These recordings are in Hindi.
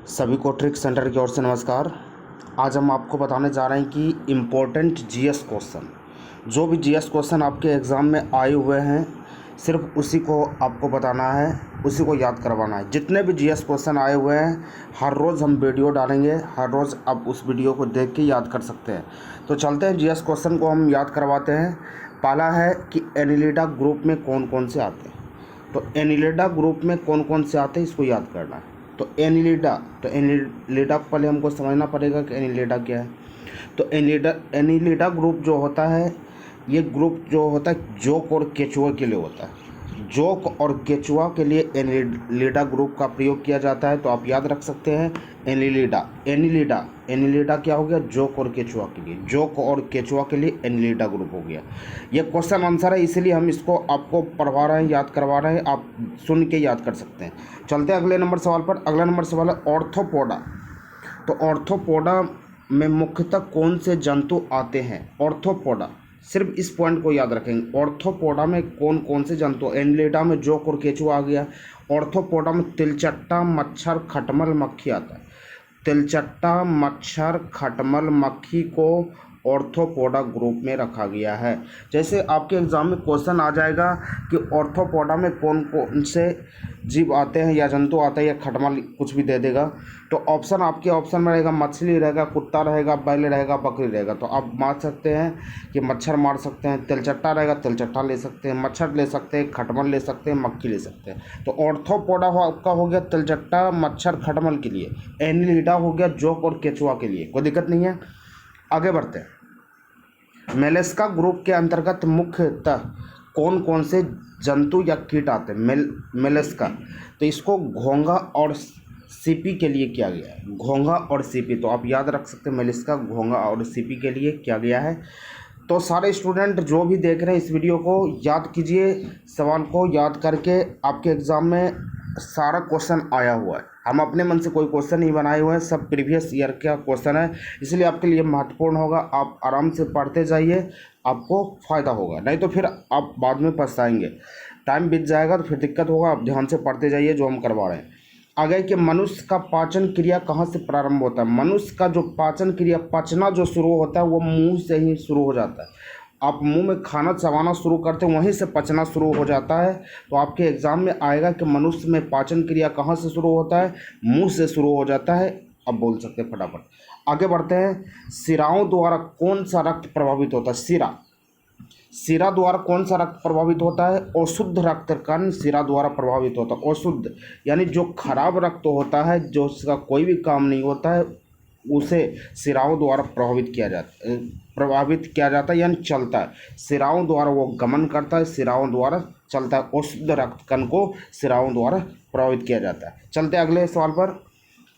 सभी को ट्रिक सेंटर की ओर से नमस्कार। आज हम आपको बताने जा रहे हैं कि इम्पोर्टेंट जीएस क्वेश्चन, जो भी जीएस क्वेश्चन आपके एग्ज़ाम में आए हुए हैं, सिर्फ उसी को आपको बताना है, उसी को याद करवाना है। जितने भी जीएस क्वेश्चन आए हुए हैं, हर रोज़ हम वीडियो डालेंगे, हर रोज़ आप उस वीडियो को देख के याद कर सकते हैं। तो चलते हैं, जीएस क्वेश्चन को हम याद करवाते हैं। पहला है कि एनिलिडा ग्रुप में कौन कौन से आते हैं। तो एनिलिडा ग्रुप में कौन कौन से आते हैं, इसको याद करना है। तो एनिलिडा को पहले हमको समझना पड़ेगा कि एनिलिडा क्या है। तो एनिलिडा ग्रुप जो होता है, ये ग्रुप जो होता है जोक और केचुआ के लिए होता है। जोक और केचुआ के लिए एनिलिडा ग्रुप का प्रयोग किया जाता है। तो आप याद रख सकते हैं एनिलिडा क्या हो गया, जोक और केचुआ के लिए। जोक और केचुआ के लिए एनिलिडा ग्रुप हो गया। ये क्वेश्चन आंसर है, इसलिए हम इसको आपको पढ़वा रहे हैं, याद करवा रहे हैं, आप सुन के याद कर सकते हैं। चलते हैं अगले नंबर सवाल पर। अगला नंबर सवाल है ऑर्थोपोडा। तो ऑर्थोपोडा में मुख्यतः कौन से जंतु आते हैं। ऑर्थोपोडा, सिर्फ इस पॉइंट को याद रखेंगे। ऑर्थोपोडा में कौन कौन से जंतु। एनिलिडा में जोक और केचुआ आ गया। ऑर्थोपोडा में तिलचट्टा, मच्छर, खटमल, मक्खी आता है। तिलचट्टा, मच्छर, खटमल, मक्खी को ऑर्थोपोडा ग्रुप में रखा गया है। जैसे आपके एग्जाम में क्वेश्चन आ जाएगा कि ऑर्थोपोडा में कौन कौन से जीव आते हैं या जंतु आते हैं या खटमल, कुछ भी दे देगा। तो ऑप्शन आपके ऑप्शन में रहेगा मछली रहेगा, कुत्ता रहेगा, बैल रहेगा, बकरी रहेगा। तो आप मार सकते हैं कि मच्छर मार सकते हैं। तिलचट्टा रहेगा, तिलचट्टा ले सकते हैं, मच्छर ले सकते हैं, खटमल ले सकते हैं, मक्खी ले सकते हैं। तो ऑर्थोपोडा आपका हो गया तिलचट्टा, मच्छर, खटमल के लिए। एनिलिडा हो गया जोक और केचुआ के लिए। कोई दिक्कत नहीं है, आगे बढ़ते हैं। मेलेस्का ग्रुप के अंतर्गत मुख्यतः कौन कौन से जंतु या कीट आते हैं। मेलेस्का, तो इसको घोंघा और सीपी के लिए किया गया है। घोंघा और सीपी, तो आप याद रख सकते हैं मेलेस्का, घोंघा और सीपी के लिए किया गया है। तो सारे स्टूडेंट जो भी देख रहे हैं इस वीडियो को, याद कीजिए, सवाल को याद करके। आपके एग्ज़ाम में सारा क्वेश्चन आया हुआ है, हम अपने मन से कोई क्वेश्चन नहीं बनाए हुए हैं, सब प्रीवियस ईयर का क्वेश्चन है, इसलिए आपके लिए महत्वपूर्ण होगा। आप आराम से पढ़ते जाइए, आपको फ़ायदा होगा, नहीं तो फिर आप बाद में पछताएंगे। टाइम बीत जाएगा तो फिर दिक्कत होगा। आप ध्यान से पढ़ते जाइए जो हम करवा रहे हैं। आगे कि मनुष्य का पाचन क्रिया कहाँ से प्रारंभ होता है। मनुष्य का जो पाचन क्रिया, पचना जो शुरू होता है, वो मुंह से ही शुरू हो जाता है। आप मुंह में खाना चबाना शुरू करते हैं, वहीं से पचना शुरू हो जाता है। तो आपके एग्ज़ाम में आएगा कि मनुष्य में पाचन क्रिया कहाँ से शुरू होता है, मुंह से शुरू हो जाता है। अब बोल सकते हैं फटाफट। आगे बढ़ते हैं। सिराओं द्वारा कौन सा रक्त प्रभावित होता है। सिरा द्वारा कौन सा रक्त प्रभावित होता है। अशुद्ध रक्त कण सिरा द्वारा प्रभावित होता है। अशुद्ध यानी जो खराब रक्त होता है, जो उसका कोई भी काम नहीं होता है, उसे सिराओं द्वारा प्रभावित किया जाता है, यानी चलता है। सिराओं द्वारा वो गमन करता है, सिराओं द्वारा चलता है। अशुद्ध रक्त कण को सिराओं द्वारा प्रभावित किया जाता है। चलते हैं अगले सवाल पर।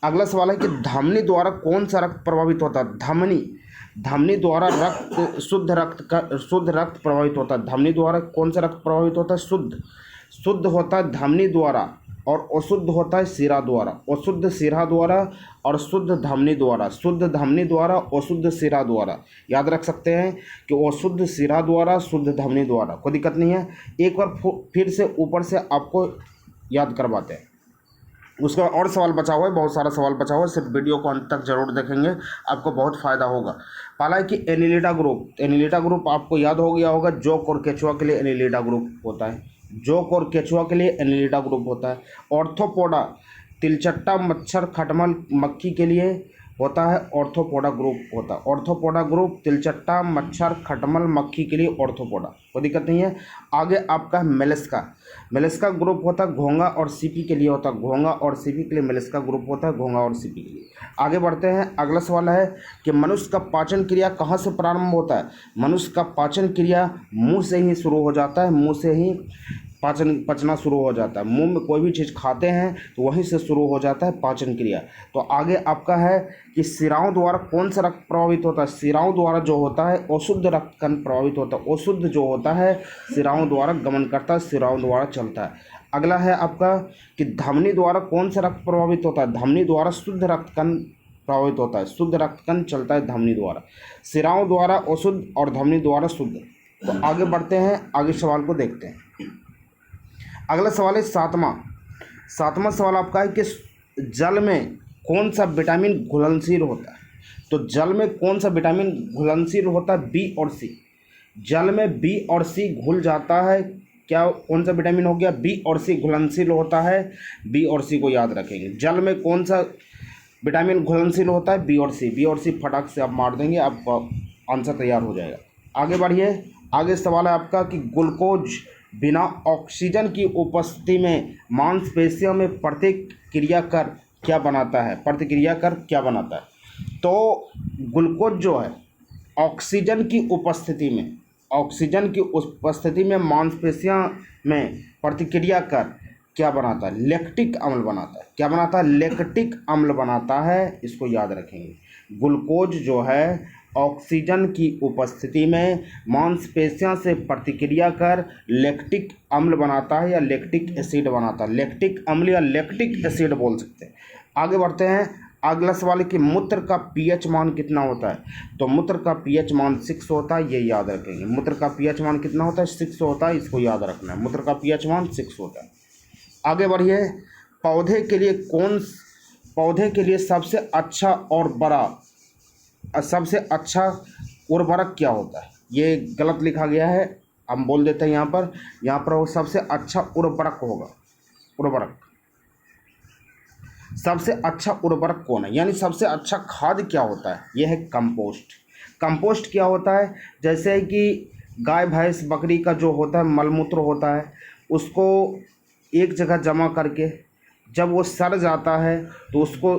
अगला सवाल है कि धमनी द्वारा कौन सा रक्त प्रभावित होता है। धमनी द्वारा शुद्ध रक्त प्रभावित होता है। धमनी द्वारा कौन सा रक्त प्रभावित होता है। शुद्ध होता है धमनी द्वारा, और अशुद्ध होता है सिरा द्वारा। अशुद्ध सिरा द्वारा और शुद्ध धमनी द्वारा। शुद्ध धमनी द्वारा, अशुद्ध सिरा द्वारा। याद रख सकते हैं कि अशुद्ध सिरा द्वारा, शुद्ध धमनी द्वारा। कोई दिक्कत नहीं है। एक बार फिर से ऊपर से आपको याद करवाते हैं। उसका और सवाल बचा हुआ है, बहुत सारा सवाल बचा हुआ है, सिर्फ वीडियो को अंत तक जरूर देखेंगे, आपको बहुत फ़ायदा होगा। पहला है कि एनिलिडा ग्रुप आपको याद हो गया होगा। जोक और केचुआ के लिए एनिलिडा ग्रुप होता है। जोक और केचुआ के लिए एनिलिडा ग्रुप होता है। ऑर्थोपोडा तिलचट्टा, मच्छर, खटमल, मक्खी के लिए होता है। ऑर्थोपोडा ग्रुप होता है। ऑर्थोपोडा ग्रुप तिलचट्टा, मच्छर, खटमल, मक्खी के लिए ऑर्थोपोडा। कोई दिक्कत नहीं है। आगे आपका मेलेस्का ग्रुप होता है। घोंघा और सीपी के लिए होता है। घोंघा और सीपी के लिए मेलेस्का ग्रुप होता है, घोंघा और सीपी के लिए। आगे बढ़ते हैं। अगला सवाल है कि मनुष्य का पाचन क्रिया कहाँ से प्रारंभ होता है। मनुष्य का पाचन क्रिया मुंह से ही शुरू हो जाता है। मुंह से ही पचना शुरू हो जाता है। मुंह में कोई भी चीज़ खाते हैं तो वहीं से शुरू हो जाता है पाचन क्रिया। तो आगे आपका है कि सिराओं द्वारा कौन सा रक्त प्रभावित होता है। सिराओं द्वारा जो होता है अशुद्ध रक्त कण प्रभावित होता है। अशुद्ध जो होता है सिराओं द्वारा गमन करता है, सिराओं द्वारा चलता है। अगला है आपका कि धमनी द्वारा कौन सा रक्त प्रभावित होता है। धमनी द्वारा शुद्ध रक्त कण प्रभावित होता है। शुद्ध रक्त कण चलता है धमनी द्वारा। सिराओं द्वारा अशुद्ध और धमनी द्वारा शुद्ध। तो आगे बढ़ते हैं, आगे सवाल को देखते हैं। अगला सवाल है सातवां सवाल आपका है कि जल में कौन सा विटामिन घुलनशील होता है? तो जल में कौन सा विटामिन घुलनशील होता है? बी और सी। जल में बी और सी घुल जाता है। क्या कौन सा विटामिन हो गया? बी और सी घुलनशील होता है। बी और सी को याद रखेंगे। जल में कौन सा विटामिन घुलनशील होता है? बी और सी। बी और सी फटाक से आप मार देंगे, आपका आंसर तैयार हो जाएगा। आगे बढ़िए। आगे सवाल है आपका कि ग्लूकोज बिना ऑक्सीजन की उपस्थिति में मांसपेशियों में प्रतिक्रिया कर क्या बनाता है? प्रतिक्रिया कर क्या बनाता है? तो ग्लूकोज जो है ऑक्सीजन की उपस्थिति में मांसपेशियों में प्रतिक्रिया कर क्या बनाता है? लैक्टिक अम्ल बनाता है। क्या बनाता है? लैक्टिक अम्ल बनाता है। इसको याद रखेंगे। ग्लूकोज जो है ऑक्सीजन की उपस्थिति में मांसपेशियों से प्रतिक्रिया कर लैक्टिक अम्ल बनाता है या लैक्टिक एसिड बनाता है। लैक्टिक अम्ल या लैक्टिक एसिड बोल सकते हैं। आगे बढ़ते हैं। अगला सवाल है कि मूत्र का पीएच मान कितना होता है? तो मूत्र का पीएच मान 6 होता है, ये याद रखेंगे। मूत्र का पीएच मान कितना होता है? 6 होता है, इसको याद रखना है। मूत्र का पीएच मान 6 होता है। आगे बढ़िए। पौधे के लिए सबसे अच्छा उर्वरक क्या होता है? ये गलत लिखा गया है, हम बोल देते हैं यहाँ पर वो सबसे अच्छा उर्वरक होगा। सबसे अच्छा उर्वरक कौन है, यानी सबसे अच्छा खाद क्या होता है? यह है कंपोस्ट। कंपोस्ट क्या होता है? जैसे कि गाय भैंस बकरी का जो होता है मलमूत्र होता है, उसको एक जगह जमा करके जब वो सड़ जाता है तो उसको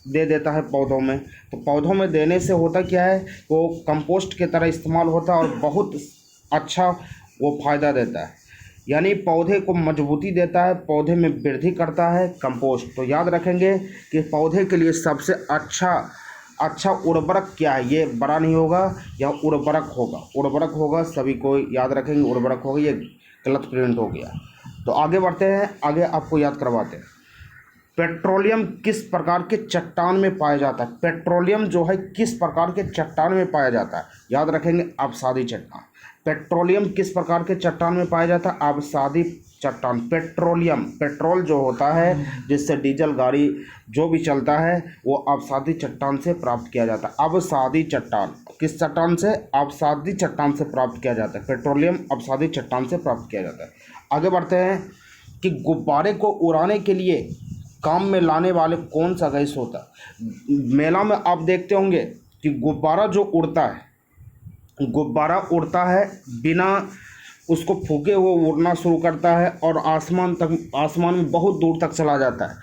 दे देता है पौधों में। तो पौधों में देने से होता क्या है, वो कंपोस्ट की तरह इस्तेमाल होता है और बहुत अच्छा वो फ़ायदा देता है, यानी पौधे को मजबूती देता है, पौधे में वृद्धि करता है कंपोस्ट। तो याद रखेंगे कि पौधे के लिए सबसे अच्छा उर्वरक क्या है? ये बड़ा नहीं होगा, यह उर्वरक होगा। सभी को याद रखेंगे, उर्वरक होगा। ये गलत प्रिंट हो गया। तो आगे बढ़ते हैं। आगे आपको याद करवाते हैं। पेट्रोलियम किस प्रकार के चट्टान में पाया जाता है? पेट्रोलियम जो है किस प्रकार के चट्टान में पाया जाता है? याद रखेंगे, अवसादी चट्टान। पेट्रोलियम किस प्रकार के चट्टान में पाया जाता है? अवसादी चट्टान। पेट्रोल जो होता है जिससे डीजल गाड़ी जो भी चलता है वो अवसादी चट्टान से प्राप्त किया जाता है। अवसादी चट्टान किस चट्टान से? अवसादी चट्टान से प्राप्त किया जाता है। पेट्रोलियम अवसादी चट्टान से प्राप्त किया जाता है। आगे बढ़ते हैं कि गुब्बारे को उड़ाने के लिए काम में लाने वाले कौन सा गैस होता है? मेला में आप देखते होंगे कि गुब्बारा उड़ता है, बिना उसको फूके वो उड़ना शुरू करता है और आसमान में बहुत दूर तक चला जाता है।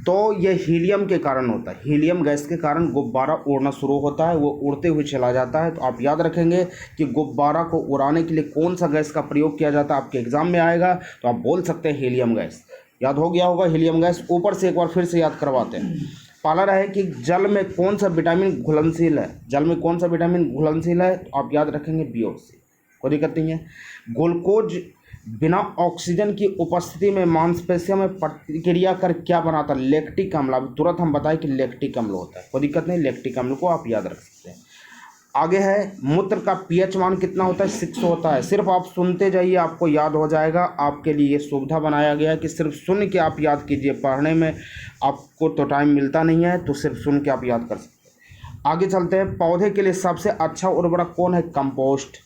तो ये हीलियम के कारण होता है। हीलियम गैस के कारण गुब्बारा उड़ना शुरू होता है, वो उड़ते हुए चला जाता है। तो आप याद रखेंगे कि गुब्बारा को उड़ाने के लिए कौन सा गैस का प्रयोग किया जाता है। आपके एग्जाम में आएगा तो आप बोल सकते हैं हीलियम गैस। याद हो गया होगा हीलियम गैस। ऊपर से एक बार फिर से याद करवाते हैं। पहला रहे कि जल में कौन सा विटामिन घुलनशील है? तो आप याद रखेंगे बी और सी, कोई दिक्कत नहीं है। ग्लूकोज बिना ऑक्सीजन की उपस्थिति में मांसपेशियों में प्रतिक्रिया कर क्या बनाता है? लैक्टिक अम्ल। अभी तुरंत हम बताएं कि लैक्टिक अम्ल होता है, कोई दिक्कत नहीं। लैक्टिक अम्ल को आप याद रख सकते हैं। आगे है मूत्र का पीएच मान कितना होता है? 6 होता है। सिर्फ आप सुनते जाइए, आपको याद हो जाएगा। आपके लिए ये सुविधा बनाया गया है कि सिर्फ सुन के आप याद कीजिए। पढ़ने में आपको तो टाइम मिलता नहीं है, तो सिर्फ सुन के आप याद कर सकते हैं। आगे चलते हैं। पौधे के लिए सबसे अच्छा उर्वरक कौन है? कंपोस्ट।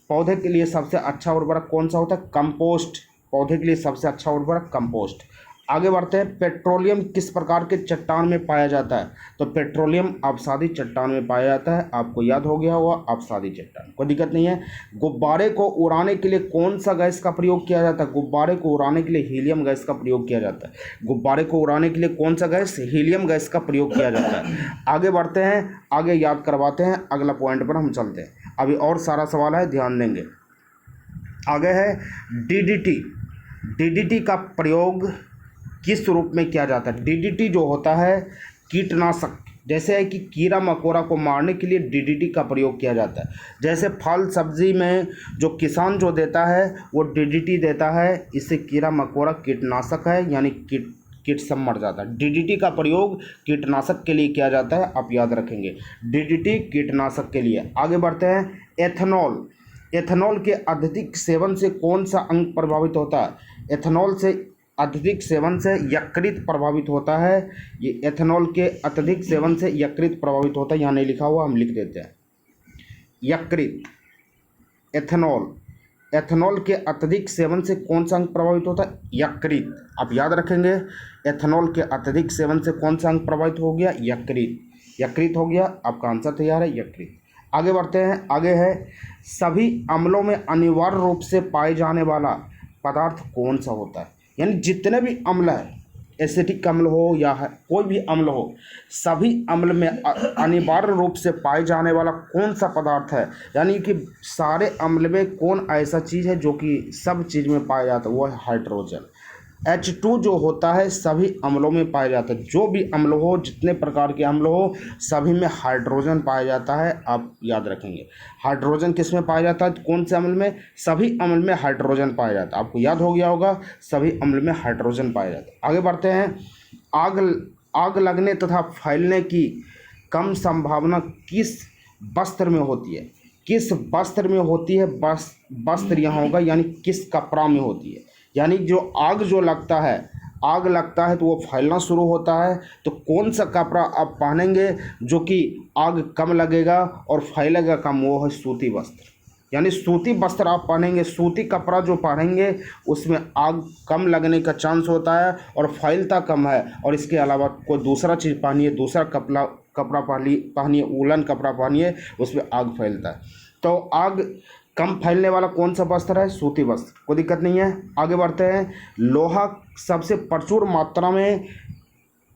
पौधे के लिए सबसे अच्छा उर्वरक कौन सा होता है? कंपोस्ट। पौधे के लिए सबसे अच्छा उर्वरक कंपोस्ट। आगे बढ़ते हैं। पेट्रोलियम किस प्रकार के चट्टान में पाया जाता है? तो पेट्रोलियम अवसादी चट्टान में पाया जाता है। आपको याद हो गया होगा अवसादी चट्टान, कोई दिक्कत नहीं है। गुब्बारे को उड़ाने के लिए कौन सा गैस का प्रयोग किया जाता है? गुब्बारे को उड़ाने के लिए हीलियम गैस का प्रयोग किया जाता है। गुब्बारे को उड़ाने के लिए कौन सा गैस? हीलियम गैस का प्रयोग किया जाता है। आगे बढ़ते हैं, आगे याद करवाते हैं। अगला पॉइंट पर हम चलते हैं। अभी और सारा सवाल है, ध्यान देंगे। आगे है डीडीटी का प्रयोग किस रूप में किया जाता है? डीडीटी जो होता है कीटनाशक, जैसे है कि कीड़ा मकोड़ा को मारने के लिए डीडीटी का प्रयोग किया जाता है। जैसे फल सब्जी में जो किसान जो देता है वो डीडीटी देता है, इससे कीड़ा मकोड़ा कीटनाशक है, यानी कीट सब मर जाता है। डीडीटी का प्रयोग कीटनाशक के लिए किया जाता है, आप याद रखेंगे। डीडीटी कीटनाशक के लिए। आगे बढ़ते हैं। एथेनॉल के अत्यधिक सेवन से कौन सा अंग प्रभावित होता है? एथेनॉल से अत्यधिक सेवन से यकृत प्रभावित होता है। ये एथेनॉल के अत्यधिक सेवन से यकृत प्रभावित होता है, यहाँ नहीं लिखा हुआ, हम लिख देते हैं यकृत। एथेनॉल, एथेनॉल के अत्यधिक सेवन से कौन सा अंग प्रभावित होता है? यकृत। आप याद रखेंगे, एथेनॉल के अत्यधिक सेवन से कौन सा अंग प्रभावित हो गया? यकृत। यकृत हो गया, आपका आंसर तैयार है, यकृत। आगे बढ़ते हैं, आगे है सभी अम्लों में अनिवार्य रूप से पाए जाने वाला पदार्थ कौन सा होता है? यानी जितने भी अम्ल है, एसिटिक अम्ल हो या कोई भी अम्ल हो, सभी अम्ल में अनिवार्य रूप से पाए जाने वाला कौन सा पदार्थ है? यानी कि सारे अम्ल में कौन ऐसा चीज़ है जो कि सब चीज़ में पाया जाता है? वो है हाइड्रोजन। H2 जो होता है सभी अम्लों में पाया जाता है। जो भी अम्ल हो, जितने प्रकार के अम्ल हो, सभी में हाइड्रोजन पाया जाता है। आप याद रखेंगे हाइड्रोजन किस में पाया जाता है? कौन से अम्ल में? सभी अम्ल में हाइड्रोजन पाया जाता है। आपको याद हो गया होगा, सभी अम्ल में हाइड्रोजन पाया जाता है। आगे बढ़ते हैं, आग लगने तथा फैलने की कम संभावना किस वस्त्र में होती है? किस वस्त्र में होती है? वस्त्र यहाँ होगा, यानी किस कपड़ा में होती है? यानी जो आग जो लगता है, आग लगता है तो वो फैलना शुरू होता है। तो कौन सा कपड़ा आप पहनेंगे जो कि आग कम लगेगा और फैलेगा कम? वो है सूती वस्त्र। यानी सूती वस्त्र आप पहनेंगे, सूती कपड़ा जो पहनेंगे उसमें आग कम लगने का चांस होता है और फैलता कम है। और इसके अलावा कोई दूसरा चीज़ पहनिए, दूसरा कपड़ा पहनिए, वूलन कपड़ा पहनिए, उसमें आग फैलता है। तो आग कम फैलने वाला कौन सा वस्त्र है? सूती वस्त्र। कोई दिक्कत नहीं है। आगे बढ़ते हैं, लोहा सबसे प्रचुर मात्रा में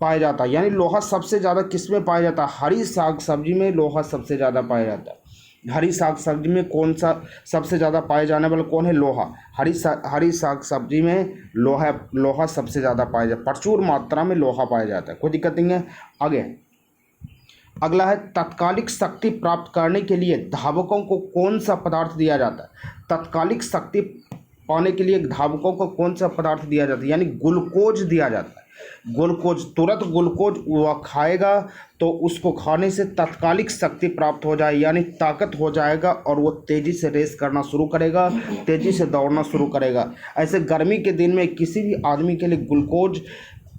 पाया जाता है। यानी लोहा सबसे ज़्यादा किस में पाया जाता है? हरी साग सब्जी में लोहा सबसे ज़्यादा पाया जाता है। हरी साग सब्जी में कौन सा सबसे ज़्यादा पाए जाने वाला कौन है? लोहा। हरी साग सब्जी में लोहा सबसे ज़्यादा पाया जाता है, प्रचुर मात्रा में लोहा पाया जाता है। कोई दिक्कत नहीं है। आगे अगला है, तत्कालिक शक्ति प्राप्त करने के लिए धावकों को कौन सा पदार्थ दिया जाता है? तत्कालिक शक्ति पाने के लिए धावकों को कौन सा पदार्थ दिया जाता है? यानी ग्लूकोज दिया जाता है। ग्लूकोज, तुरंत ग्लूकोज वह खाएगा तो उसको खाने से तत्कालिक शक्ति प्राप्त हो जाए, यानी ताकत हो जाएगा और वो तेज़ी से रेस करना शुरू करेगा, तेज़ी से दौड़ना शुरू करेगा। ऐसे गर्मी के दिन में किसी भी आदमी के लिए ग्लूकोज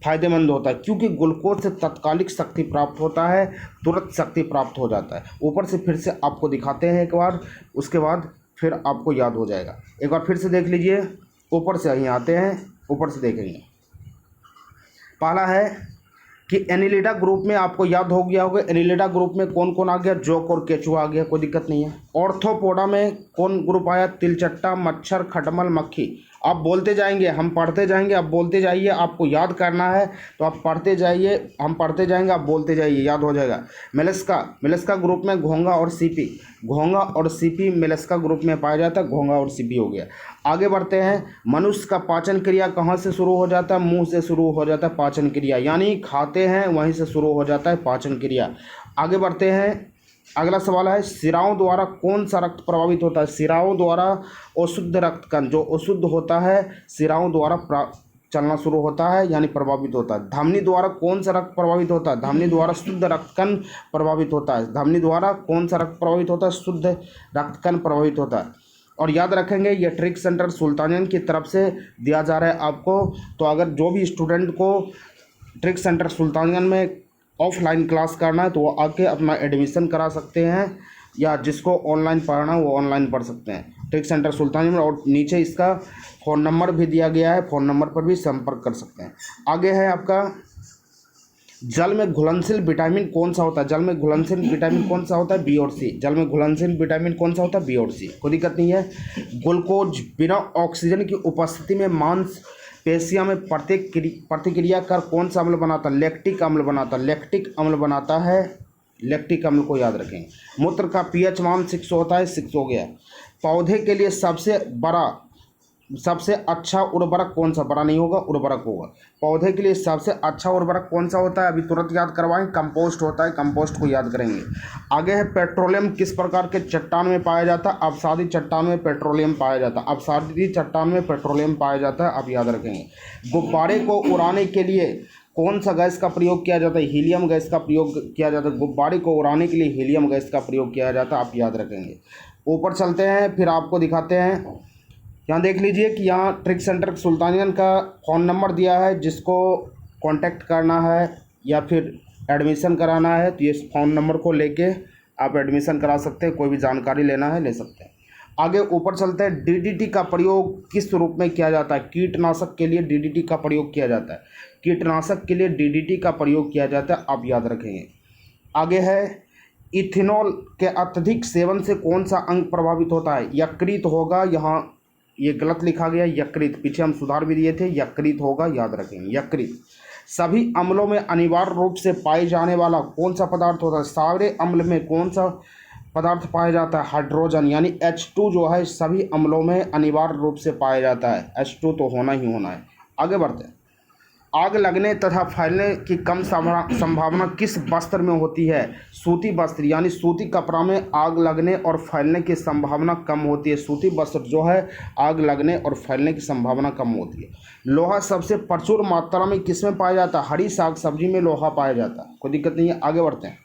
फायदेमंद होता है, क्योंकि ग्लूकोज से तत्कालिक शक्ति प्राप्त होता है, तुरंत शक्ति प्राप्त हो जाता है। ऊपर से फिर से आपको दिखाते हैं एक बार, उसके बाद फिर आपको याद हो जाएगा। एक बार फिर से देख लीजिए, ऊपर से यहीं आते हैं, ऊपर से देखेंगे। पहला है कि एनिलिडा ग्रुप में आपको याद हो गया होगा, एनिलिडा ग्रुप में कौन कौन आ गया? जोक और केचुआ आ गया, कोई दिक्कत नहीं है। ऑर्थोपोडा में कौन ग्रुप आया? तिलचट्टा, मच्छर, खटमल, मक्खी। आप बोलते जाएंगे, हम पढ़ते जाएंगे, आप बोलते जाइए। आपको याद करना है तो आप पढ़ते जाइए, हम पढ़ते जाएंगे, आप बोलते जाइए, याद हो जाएगा। मेलेस्का ग्रुप में घोंगा और सीपी, घोंगा और सीपी मेलेस्का ग्रुप में पाया जाता है। घोंगा और सीपी हो गया। आगे बढ़ते हैं, मनुष्य का पाचन क्रिया कहाँ से शुरू हो जाता है? मुंह से शुरू हो जाता है पाचन क्रिया, यानी खाते हैं वहीं से शुरू हो जाता है पाचन क्रिया। आगे बढ़ते हैं, अगला सवाल है, सिराओं द्वारा कौन सा रक्त प्रभावित होता है? सिराओं द्वारा अशुद्ध रक्त कण, जो अशुद्ध होता है सिराओं द्वारा चलना शुरू होता है, यानी प्रभावित होता है। धमनी द्वारा कौन सा रक्त प्रभावित होता है? धमनी द्वारा शुद्ध रक्त कण प्रभावित होता है। धमनी द्वारा कौन सा रक्त प्रभावित होता है? शुद्ध रक्त कण प्रभावित होता है। और याद रखेंगे, ये ट्रिक सेंटर सुल्तानियन की तरफ से दिया जा रहा है आपको। तो अगर जो भी स्टूडेंट को ट्रिक सेंटर सुल्तानियन में ऑफलाइन क्लास करना है तो वो आके अपना एडमिशन करा सकते हैं, या जिसको ऑनलाइन पढ़ना है वो ऑनलाइन पढ़ सकते हैं ट्रिक सेंटर सुल्तानियन में। और नीचे इसका फ़ोन नंबर भी दिया गया है, फ़ोन नंबर पर भी संपर्क कर सकते हैं। आगे है आपका, जल में घुलनशील विटामिन कौन सा होता है? जल में घुलनशील विटामिन कौन सा होता है? बी और सी। जल में घुलनशील विटामिन कौन सा होता है? बी और सी। कोई दिक्कत नहीं है। ग्लूकोज बिना ऑक्सीजन की उपस्थिति में मांसपेशियों में प्रतिक्रिया कर कौन सा अम्ल बनाता है? लैक्टिक अम्ल बनाता है। लैक्टिक अम्ल बनाता है, लैक्टिक अम्ल को याद रखें। मूत्र का पीएच मान 6 होता है, 6 हो गया। पौधे के लिए सबसे अच्छा उर्वरक कौन सा? बड़ा नहीं होगा, उर्वरक होगा। पौधे के लिए सबसे अच्छा उर्वरक कौन सा होता है? अभी तुरंत याद करवाएं, कंपोस्ट होता है, कंपोस्ट को याद करेंगे। आगे है, पेट्रोलियम किस प्रकार के चट्टान में पाया जाता है? अवसादी चट्टान में पेट्रोलियम पाया जाता है। अवसादी चट्टान में पेट्रोलियम पाया जाता है, आप याद रखेंगे। गुब्बारे को उड़ाने के लिए कौन सा गैस का प्रयोग किया जाता है? हीलियम गैस का प्रयोग किया जाता है। गुब्बारे को उड़ाने के लिए हीलियम गैस का प्रयोग किया जाता है, आप याद रखेंगे। ऊपर चलते हैं, फिर आपको दिखाते हैं यहाँ देख लीजिए कि यहाँ ट्रिक सेंटर सुल्तानियन का फ़ोन नंबर दिया है, जिसको कांटेक्ट करना है या फिर एडमिशन कराना है तो ये फ़ोन नंबर को लेके आप एडमिशन करा सकते हैं, कोई भी जानकारी लेना है ले सकते हैं। आगे ऊपर चलते हैं। डीडीटी का प्रयोग किस रूप में किया जाता है? कीटनाशक के लिए डीडीटी का प्रयोग किया जाता है। कीटनाशक के लिए डीडीटी का प्रयोग किया जाता है, आप याद रखेंगे। आगे है इथेनॉल के अत्यधिक सेवन से कौन सा अंग प्रभावित होता है? यकृत होगा, यहाँ ये गलत लिखा गया यकृत, पीछे हम सुधार भी दिए थे, यकृत होगा, याद रखेंगे यकृत। सभी अम्लों में अनिवार्य रूप से पाए जाने वाला कौन सा पदार्थ होता है? सारे अम्ल में कौन सा पदार्थ पाया जाता है? हाइड्रोजन, यानी H2 जो है सभी अम्लों में अनिवार्य रूप से पाया जाता है। H2 तो होना ही होना है। आगे बढ़ते हैं। आग लगने तथा फैलने की कम संभावना किस वस्त्र में होती है? सूती वस्त्र, यानी सूती कपड़ा में आग लगने और फैलने की संभावना कम होती है। सूती वस्त्र जो है आग लगने और फैलने की संभावना कम होती है। लोहा सबसे प्रचुर मात्रा में किस में पाया जाता है? हरी साग सब्जी में लोहा पाया जाता है, कोई दिक्कत नहीं है। आगे बढ़ते हैं।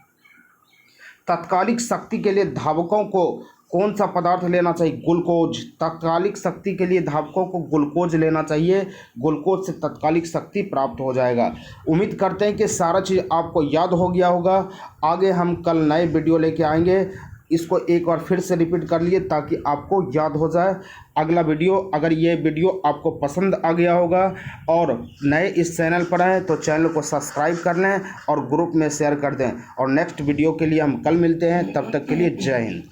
तात्कालिक शक्ति के लिए धावकों को कौन सा पदार्थ लेना चाहिए? ग्लूकोज। तात्कालिक शक्ति के लिए धावकों को ग्लूकोज लेना चाहिए, ग्लूकोज से तात्कालिक शक्ति प्राप्त हो जाएगा। उम्मीद करते हैं कि सारा चीज़ आपको याद हो गया होगा। आगे हम कल नए वीडियो लेके आएंगे, इसको एक बार फिर से रिपीट कर लिए ताकि आपको याद हो जाए। अगला वीडियो, अगर ये वीडियो आपको पसंद आ गया होगा और नए इस चैनल पर हैं तो चैनल को सब्सक्राइब कर लें और ग्रुप में शेयर कर दें। और नेक्स्ट वीडियो के लिए हम कल मिलते हैं, तब तक के लिए जय हिंद।